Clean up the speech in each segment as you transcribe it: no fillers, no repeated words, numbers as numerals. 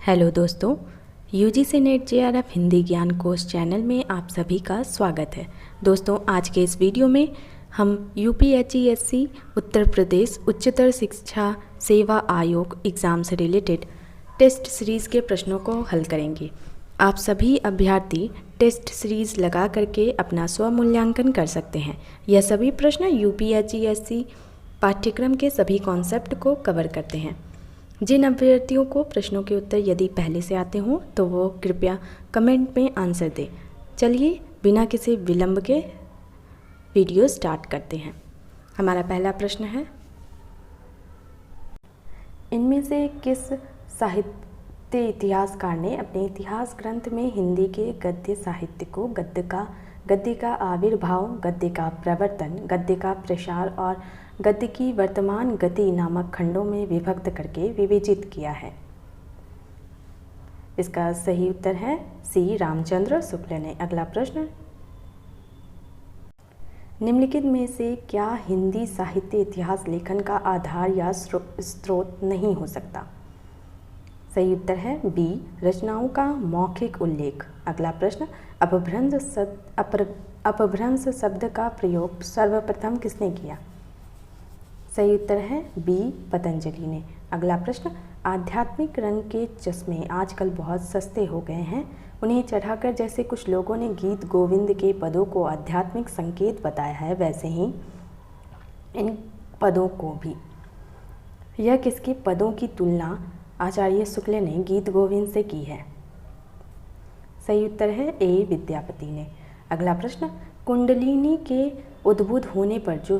Hello दोस्तों, UGC net JRF Hindi ज्ञान course channel में आप सभी का स्वागत है। दोस्तों, आज के इस वीडियो में हम यूपीएचईएससी उत्तर प्रदेश उच्चतर शिक्षा सेवा आयोग एग्ज़ाम से रिलेटेड टेस्ट सीरीज़ के प्रश्नों को हल करेंगे। आप सभी अभ्यर्थी टेस्ट सीरीज़ लगा करके अपना स्वमूल्यांकन कर सकते हैं। यह सभी प्रश्न यूपीएचईएससी पाठ्यक्रम के सभी कॉन्सेप्ट को कवर करते हैं। जिन अभ्यर्थियों को प्रश्नों के उत्तर यदि पहले से आते हों तो वो कृपया कमेंट में आंसर दें। चलिए बिना किसी विलंब के वीडियो स्टार्ट करते हैं। हमारा पहला प्रश्न है, इनमें से किस साहित्य इतिहासकार ने अपने इतिहास ग्रंथ में हिंदी के गद्य साहित्य को गद्य का आविर्भाव, गद्य का प्रवर्तन, गद्य का प्रसार और गद्य की वर्तमान गति नामक खंडों में विभक्त करके विवेचित किया है? इसका सही उत्तर है सी रामचंद्र शुक्ल ने। अगला प्रश्न, निम्नलिखित में से क्या हिंदी साहित्य इतिहास लेखन का आधार या स्रोत नहीं हो सकता? सही उत्तर है बी रचनाओं का मौखिक उल्लेख। अगला प्रश्न, अपभ्रंश शब्द का प्रयोग सर्वप्रथम किसने किया? सही उत्तर है बी पतंजलि ने। अगला प्रश्न, आध्यात्मिक रंग के चश्मे आजकल बहुत सस्ते हो गए हैं, उन्हें चढ़ाकर जैसे कुछ लोगों ने गीत गोविंद के पदों को आध्यात्मिक संकेत बताया है, वैसे ही इन पदों को भी। यह किसके पदों की तुलना आचार्य शुक्ल ने गीत गोविंद से की है? सही उत्तर है ए विद्यापति ने। अगला प्रश्न, कुंडलिनी के उद्भूत होने पर जो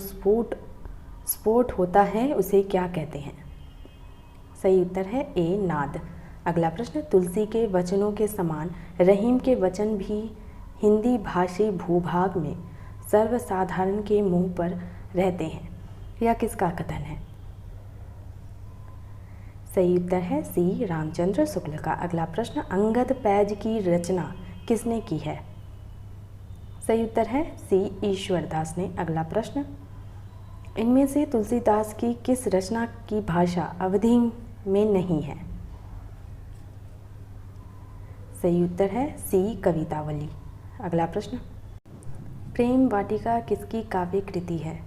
स्फोट होता है उसे क्या कहते हैं? सही उत्तर है ए नाद। अगला प्रश्न, तुलसी के वचनों के समान रहीम के वचन भी हिंदी भाषी भूभाग में सर्वसाधारण के मुंह पर रहते हैं, यह किसका कथन है? सही उत्तर है सी रामचंद्र शुक्ल का। अगला प्रश्न, अंगद पैज की रचना किसने की है? सही उत्तर है सी ईश्वरदास ने। अगला प्रश्न, इनमें से तुलसीदास की किस रचना की भाषा अवधि में नहीं है? सही उत्तर है सी कवितावली। अगला प्रश्न, प्रेम वाटिका किसकी काव्य कृति है?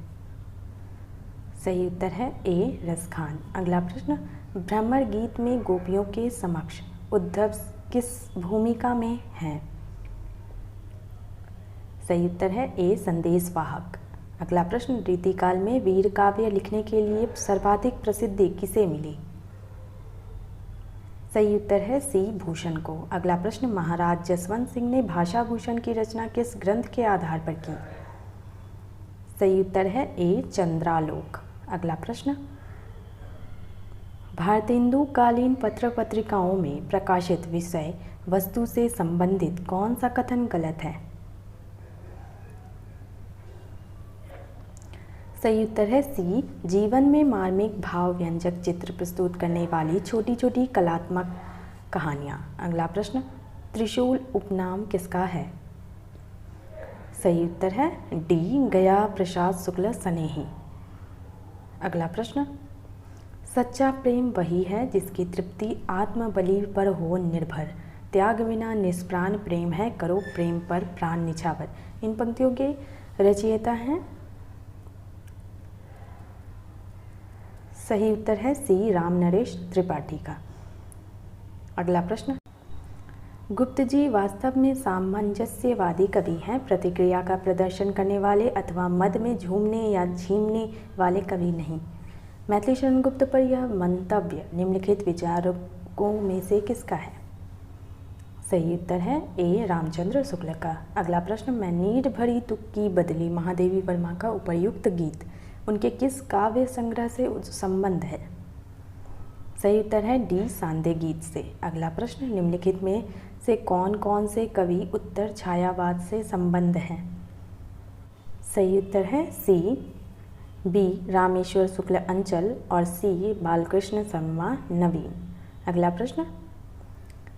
सही उत्तर है ए रसखान। अगला प्रश्न, भ्रमर गीत में गोपियों के समक्ष उद्धव किस भूमिका में हैं? सही उत्तर है ए संदेशवाहक। अगला प्रश्न, रीतिकाल में वीर काव्य लिखने के लिए सर्वाधिक प्रसिद्धि किसे मिली? सही उत्तर है सी भूषण को। अगला प्रश्न, महाराज जसवंत सिंह ने भाषा भूषण की रचना किस ग्रंथ के आधार पर की? सही उत्तर है ए चंद्रालोक। अगला प्रश्न, भारतेंदु कालीन पत्र पत्रिकाओं में प्रकाशित विषय वस्तु से संबंधित कौन सा कथन गलत है? सही उत्तर है सी जीवन में मार्मिक भाव व्यंजक चित्र प्रस्तुत करने वाली छोटी छोटी कलात्मक कहानियाँ। अगला प्रश्न, त्रिशूल उपनाम किसका है? सही उत्तर है डी गया प्रसाद शुक्ल स्नेही। अगला प्रश्न, सच्चा प्रेम वही है जिसकी तृप्ति आत्मबलि पर हो निर्भर, त्याग बिना निष्प्राण प्रेम है, करो प्रेम पर प्राण निछावर। इन पंक्तियों के रचयिता हैं? सही उत्तर है सी राम नरेश त्रिपाठी का। अगला प्रश्न, गुप्त जी वास्तव में सामंजस्यवादी कवि हैं, प्रतिक्रिया का प्रदर्शन करने वाले अथवा मद में झूमने या झीमने वाले कवि नहीं। मैथिली शरण गुप्त पर यह मंतव्य निम्नलिखित विचारकों में से किसका है? सही उत्तर है ए रामचंद्र शुक्ल का। अगला प्रश्न, मैं नीर भरी तुक की बदली महादेवी वर्मा का उपर्युक्त गीत उनके किस काव्य संग्रह से संबंध है? सही उत्तर है डी सांदे गीत से। अगला प्रश्न, निम्नलिखित में से कौन कौन से कवि उत्तर छायावाद से संबंध हैं? सही उत्तर है सी बी रामेश्वर शुक्ल अंचल और सी बालकृष्ण शर्मा नवीन। अगला प्रश्न,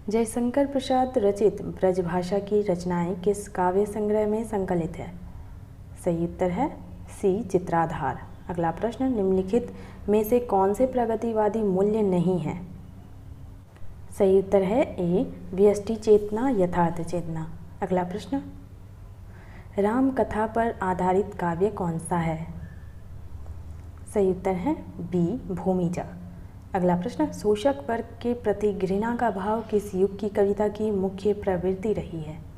जयशंकर प्रसाद रचित ब्रजभाषा की रचनाएं किस काव्य संग्रह में संकलित है? सही उत्तर है सी चित्राधार। अगला प्रश्न, निम्नलिखित में से कौन से प्रगतिवादी मूल्य नहीं हैं? सही उत्तर है ए व्यष्टि चेतना यथार्थ चेतना। अगला प्रश्न, राम कथा पर आधारित काव्य कौन सा है? सही उत्तर है बी भूमिजा। अगला प्रश्न, शोषक वर्ग के प्रति घृणा का भाव किस युग की कविता की मुख्य प्रवृत्ति रही है?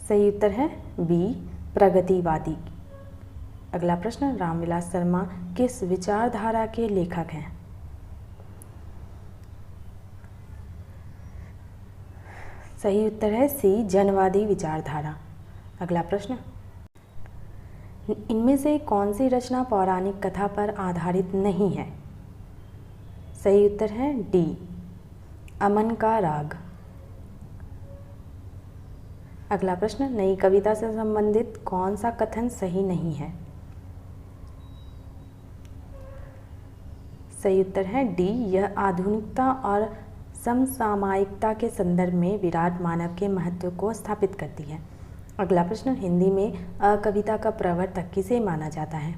सही उत्तर है बी प्रगतिवादी। अगला प्रश्न, रामविलास शर्मा किस विचारधारा के लेखक हैं? सही उत्तर है सी जनवादी विचारधारा। अगला प्रश्न, इनमें से कौन सी रचना पौराणिक कथा पर आधारित नहीं है? सही उत्तर है डी अमन का राग। अगला प्रश्न, नई कविता से संबंधित कौन सा कथन सही नहीं है? सही उत्तर है डी यह आधुनिकता और समसामयिकता के संदर्भ में विराट मानव के महत्व को स्थापित करती है। अगला प्रश्न, हिंदी में अकविता का प्रवर्तक किसे माना जाता है?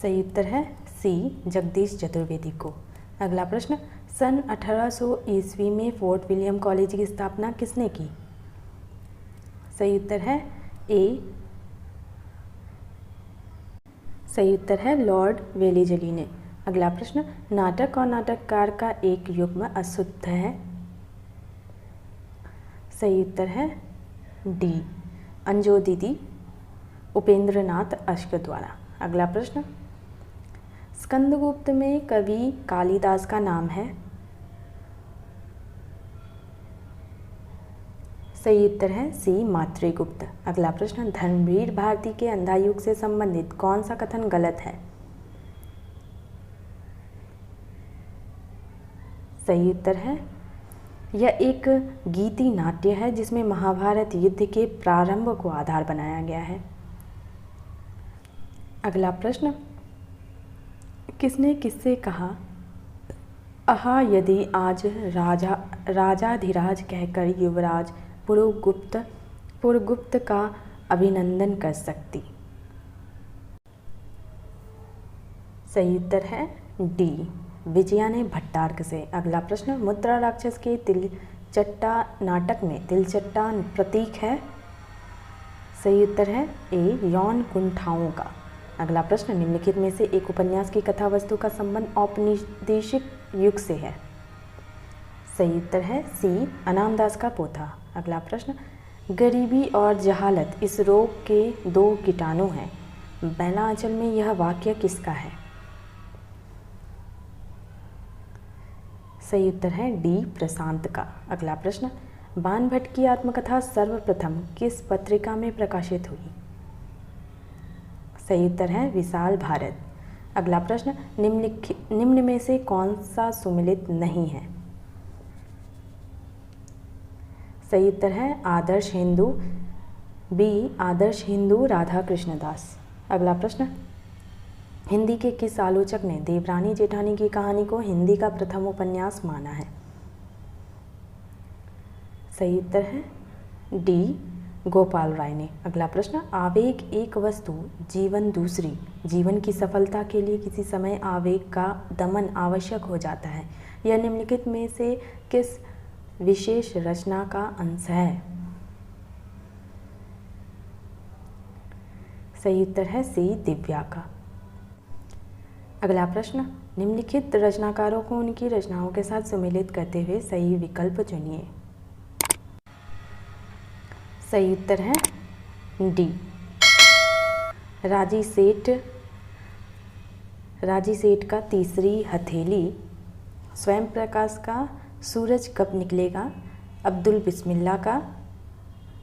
सही उत्तर है सी जगदीश चतुर्वेदी को। अगला प्रश्न, सन 1800 ईस्वी में फोर्ट विलियम कॉलेज की स्थापना किसने की? सही उत्तर है ए। सही उत्तर है लॉर्ड वेलेजली ने। अगला प्रश्न, नाटक और नाटककार का एक युग्म अशुद्ध है? सही उत्तर है डी अंजो दीदी उपेंद्रनाथ अश्क द्वारा। अगला प्रश्न, स्कंदगुप्त में कवि कालिदास का नाम है? सही उत्तर है सी मातृगुप्त। अगला प्रश्न, धर्मवीर भारती के अंधा युग से संबंधित कौन सा कथन गलत है? सही उत्तर है यह एक गीति नाट्य है जिसमें महाभारत युद्ध के प्रारंभ को आधार बनाया गया है। अगला प्रश्न, किसने किससे कहा आहा यदि आज राजाधिराज कहकर युवराज पुरगुप्त का अभिनंदन कर सकती? सही उत्तर है डी विजया ने भट्टार्क से। अगला प्रश्न, मुद्रा राक्षस के तिलचट्टा नाटक में तिलचट्टा प्रतीक है? सही उत्तर है ए यौन कुंठाओं का। अगला प्रश्न, निम्नलिखित में से एक उपन्यास की कथा वस्तु का संबंध औपनिवेशिक युग से है? सही उत्तर है सी अनामदास का पोथा। अगला प्रश्न, गरीबी और जहालत इस रोग के दो कीटाणु हैं। बैला आंचल में यह वाक्य किसका है? सही उत्तर है डी प्रशांत का। अगला प्रश्न, बाणभट्ट की आत्मकथा सर्वप्रथम किस पत्रिका में प्रकाशित हुई? सही उत्तर है विशाल भारत। अगला प्रश्न, निम्न में से कौन सा सुमिलित नहीं है? सही उत्तर है आदर्श हिंदू बी आदर्श हिंदू राधा कृष्णदास। अगला प्रश्न, हिंदी के किस आलोचक ने देवरानी जेठानी की कहानी को हिंदी का प्रथम उपन्यास माना है? सही उत्तर है डी गोपाल राय ने। अगला प्रश्न, आवेग एक वस्तु जीवन दूसरी। जीवन की सफलता के लिए किसी समय आवेग का दमन आवश्यक हो जाता है। यह निम्नलिखित में से किस विशेष रचना का अंश है? सही उत्तर है सी दिव्या का। अगला प्रश्न, निम्नलिखित रचनाकारों को उनकी रचनाओं के साथ सम्मिलित करते हुए सही विकल्प चुनिए। सही उत्तर है डी राजी सेठ का तीसरी हथेली, स्वयं प्रकाश का सूरज कब निकलेगा, अब्दुल बिस्मिल्लाह का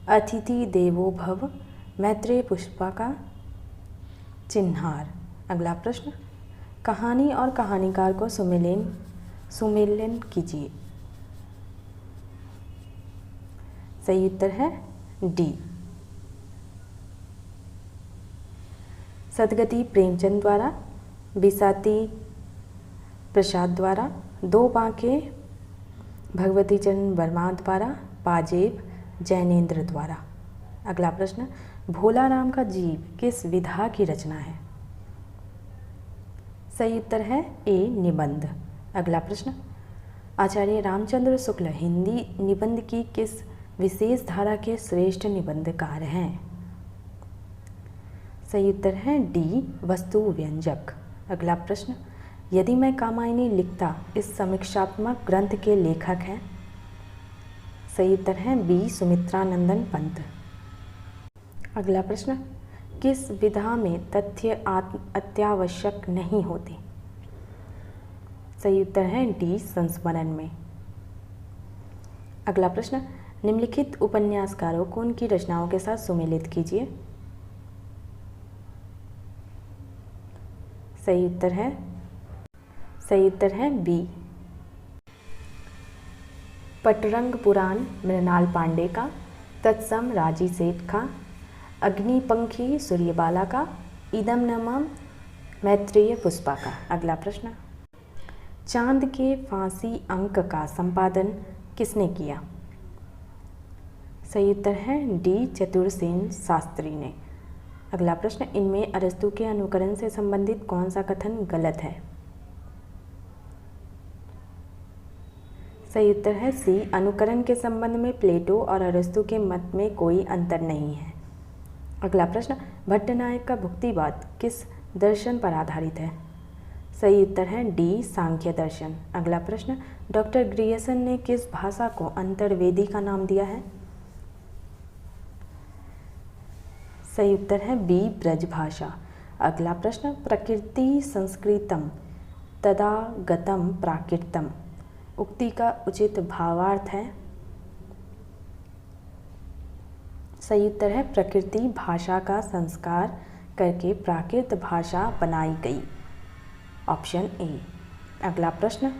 अतिथि देवो भव, मैत्रेय पुष्पा का चिन्हार। अगला प्रश्न, कहानी और कहानीकार को सुमेलन कीजिए। सही उत्तर है डी सदगति प्रेमचंद द्वारा, बिसाती प्रसाद द्वारा, दो बांके भगवती चरण वर्मा द्वारा, पाजेब जैनेन्द्र द्वारा। अगला प्रश्न, भोला राम का जीव किस विधा की रचना है? सही उत्तर है ए निबंध। अगला प्रश्न, आचार्य रामचंद्र शुक्ल हिंदी निबंध की किस विशेष धारा के श्रेष्ठ निबंधकार हैं? सही उत्तर है डी, वस्तु व्यंजक। अगला प्रश्न, यदि मैं कामायनी लिखता इस समीक्षात्मक ग्रंथ के लेखक हैं? सही उत्तर है बी, सुमित्रानंदन पंत। अगला प्रश्न, किस विधा में तथ्य अत्यावश्यक नहीं होते? सही उत्तर है डी, संस्मरण में। अगला प्रश्न, निम्नलिखित उपन्यासकारों को उनकी रचनाओं के साथ सुमेलित कीजिए। सही उत्तर है बी, पटरंग पुराण मृणाल पांडे का, तत्सम राजी सेठ का, अग्निपंखी सूर्यबाला का, इदम नमः मैत्रेय पुष्पा का। अगला प्रश्न, चांद के फांसी अंक का संपादन किसने किया? सही उत्तर है डी, चतुरसेन शास्त्री ने। अगला प्रश्न, इनमें अरस्तु के अनुकरण से संबंधित कौन सा कथन गलत है? सही उत्तर है सी, अनुकरण के संबंध में प्लेटो और अरस्तु के मत में कोई अंतर नहीं है। अगला प्रश्न, भट्टनायक का भुक्तिवाद किस दर्शन पर आधारित है? सही उत्तर है डी, सांख्य दर्शन। अगला प्रश्न, डॉक्टर ग्रियर्सन ने किस भाषा को अंतर्वेदी का नाम दिया है? सही उत्तर है बी, ब्रज भाषा। अगला प्रश्न, प्रकृति संस्कृतम तदागतम प्राकृतम उक्ति का उचित भावार्थ है? सही उत्तर है प्रकृति भाषा का संस्कार करके प्राकृत भाषा बनाई गई, ऑप्शन ए। अगला प्रश्न,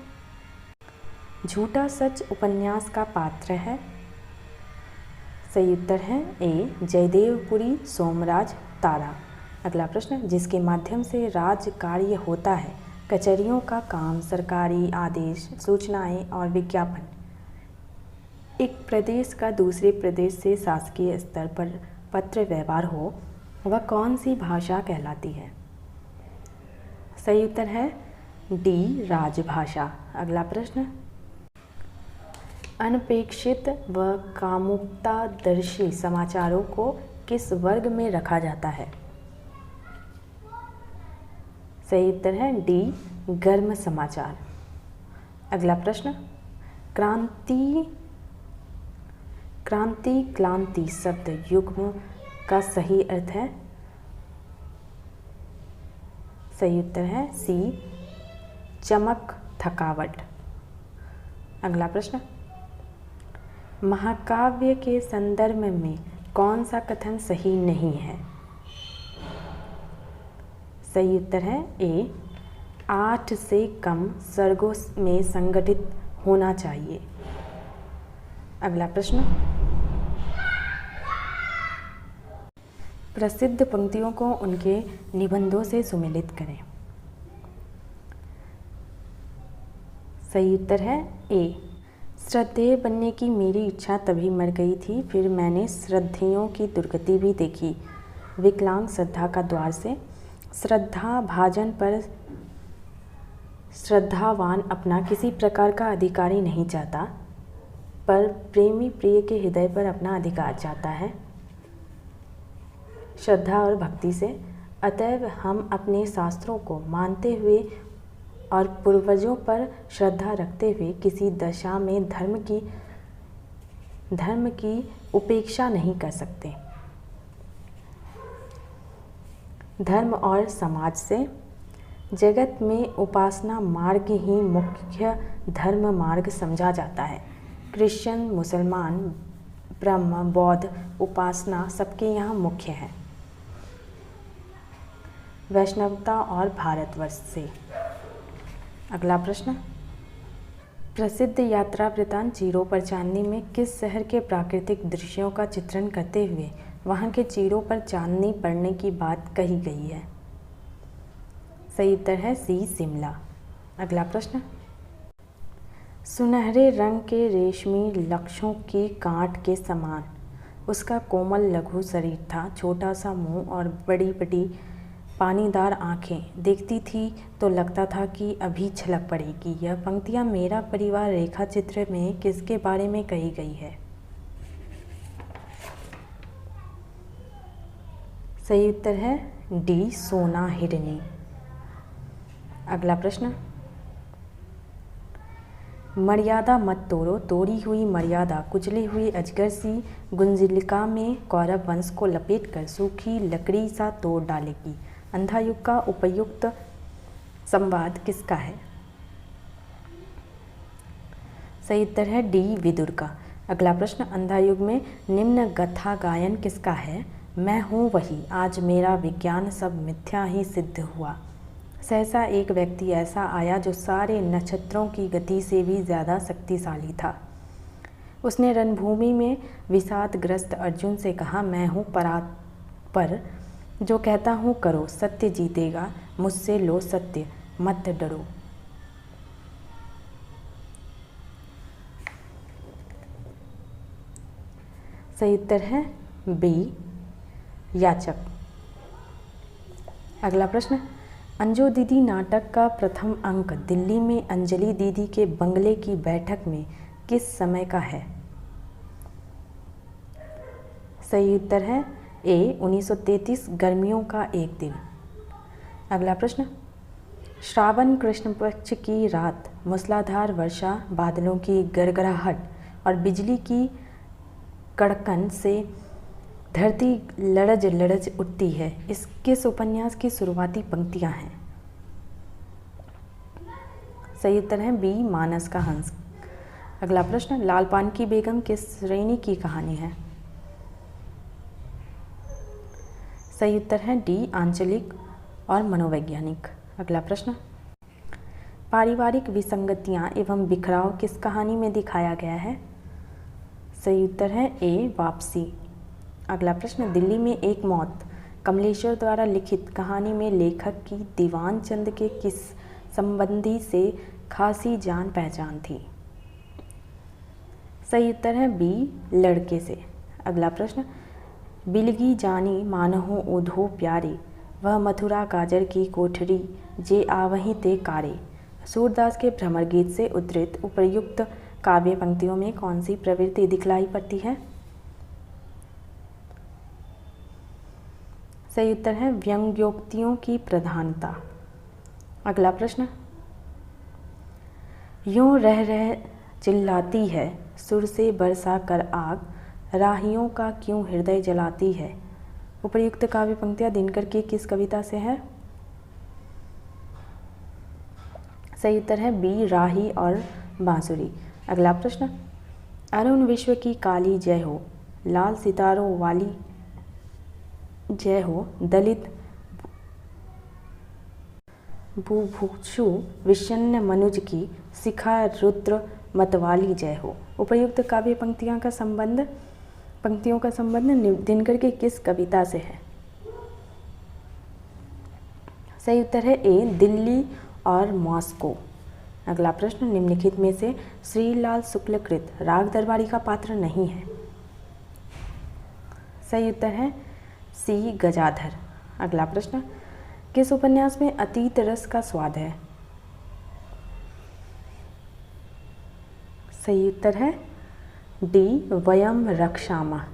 झूठा सच उपन्यास का पात्र है? सही उत्तर है ए, जयदेवपुरी सोमराज तारा। अगला प्रश्न, जिसके माध्यम से राज कार्य होता है, कचहरियों का काम, सरकारी आदेश, सूचनाएं और विज्ञापन, एक प्रदेश का दूसरे प्रदेश से शासकीय स्तर पर पत्र व्यवहार हो, वह कौन सी भाषा कहलाती है? सही उत्तर है डी, राजभाषा। अगला प्रश्न, अनपेक्षित व कामुकतादर्शी समाचारों को किस वर्ग में रखा जाता है? सही उत्तर है डी, गर्म समाचार। अगला प्रश्न, क्रांति शब्द युग्म का सही अर्थ है? सही उत्तर है सी, चमक, थकावट। अगला प्रश्न, महाकाव्य के संदर्भ में कौन सा कथन सही नहीं है? सही उत्तर है ए, 8 से कम सर्गों में संगठित होना चाहिए। अगला प्रश्न, प्रसिद्ध पंक्तियों को उनके निबंधों से सुमेलित करें। सही उत्तर है ए, श्रद्धेय बनने की मेरी इच्छा तभी मर गई थी, फिर मैंने श्रद्धेयों की दुर्गति भी देखी। विकलांग श्रद्धा का द्वार से, श्रद्धा भाजन पर श्रद्धावान अपना किसी प्रकार का अधिकारी नहीं चाहता, पर प्रेमी प्रिय के हृदय पर अपना अधिकार चाहता है। श्रद्धा और भक्ति से, अतएव हम अपने शास्त्रों को मानते हुए और पूर्वजों पर श्रद्धा रखते हुए किसी दशा में धर्म की उपेक्षा नहीं कर सकते। धर्म और समाज से, जगत में उपासना मार्ग ही मुख्य धर्म मार्ग समझा जाता है। क्रिश्चियन, मुसलमान, ब्रह्म, बौद्ध उपासना सबके यहाँ मुख्य है। वैष्णवता और भारतवर्ष से। अगला प्रश्न, प्रसिद्ध यात्रा वृत्तांत चीरों पर चांदनी में किस शहर के प्राकृतिक दृश्यों का चित्रण करते हुए वहाँ के चीरों पर चांदनी पड़ने की बात कही गई है? सही उत्तर है सी, शिमला। अगला प्रश्न, सुनहरे रंग के रेशमी लक्षों की गांठ के समान उसका कोमल लघु शरीर था, छोटा सा मुंह और बड़ी बड़ी पानीदार आंखें, देखती थी तो लगता था कि अभी छलक पड़ेगी। यह पंक्तियाँ मेरा परिवार रेखा चित्र में किसके बारे में कही गई है? सही उत्तर है डी, सोना हिरनी। अगला प्रश्न, मर्यादा मत तोड़ो, तोड़ी हुई मर्यादा कुचली हुई अजगर सी गुंजिलिका में कौरव वंश को लपेटकर सूखी लकड़ी सा तोड़ डालेगी। अंधा युग का उपयुक्त संवाद किसका है? सही उत्तर है डी, विदुर का। अगला प्रश्न, अंधा युग में निम्न गाथा गायन किसका है? मैं हूँ वही, आज मेरा विज्ञान सब मिथ्या ही सिद्ध हुआ। सहसा एक व्यक्ति ऐसा आया जो सारे नक्षत्रों की गति से भी ज़्यादा शक्तिशाली था। उसने रणभूमि में विषादग्रस्त अर्जुन से कहा, मैं हूँ परात्पर, जो कहता हूँ करो, सत्य जीतेगा, मुझसे लो सत्य, मत डरो। सही उत्तर है बी, याचक। अगला प्रश्न, अंजो दीदी नाटक का प्रथम अंक दिल्ली में अंजलि दीदी के बंगले की बैठक में किस समय का है? सही उत्तर है ए, 1933, गर्मियों का एक दिन। अगला प्रश्न, श्रावण कृष्ण पक्ष की रात मूसलाधार वर्षा, बादलों की गड़गड़ाहट और बिजली की कड़कन से धरती लड़ज लड़ज उठती है। इस किस उपन्यास की शुरुआती पंक्तियां हैं? सही उत्तर है बी, मानस का हंस। अगला प्रश्न, लाल पान की बेगम किस श्रेणी की कहानी है? सही उत्तर है डी, आंचलिक और मनोवैज्ञानिक। अगला प्रश्न, पारिवारिक विसंगतियां एवं बिखराव किस कहानी में दिखाया गया है? सही उत्तर है ए, वापसी। अगला प्रश्न, दिल्ली में एक मौत कमलेश्वर द्वारा लिखित कहानी में लेखक की दीवान चंद के किस संबंधी से खासी जान पहचान थी? सही उत्तर है बी, लड़के से। अगला प्रश्न, बिलगी जानी मानहो ओधो प्यारे, वह मथुरा काजर की कोठरी जे आवहीं ते कारे। सूरदास के भ्रमर गीत से उद्धृत उपर्युक्त काव्य पंक्तियों में कौन सी प्रवृत्ति दिखलाई पड़ती है? सही उत्तर है व्यंग्योक्तियों की प्रधानता। अगला प्रश्न, यूं रह रह चिल्लाती है, सुर से बरसा कर आग, राहियों का क्यों हृदय जलाती है। उपर्युक्त काव्य पंक्तियां दिनकर की किस कविता से है? सही उत्तर है बी, राही और बांसुरी। अगला प्रश्न, अरुण विश्व की काली जय हो, लाल सितारों वाली जय हो, दलित बुभुक्षु विषण्ण मनुज की शिखा रुद्र मतवाली जय हो। उपर्युक्त काव्य पंक्तियों का संबंध दिनकर की किस कविता से है? सही उत्तर है ए, दिल्ली और मॉस्को। अगला प्रश्न, निम्नलिखित में से श्रीलाल शुक्लकृत राग दरबारी का पात्र नहीं है? सही उत्तर है सी, गजाधर। अगला प्रश्न, किस उपन्यास में अतीत रस का स्वाद है? सही उत्तर है डी, वयम रक्षामः।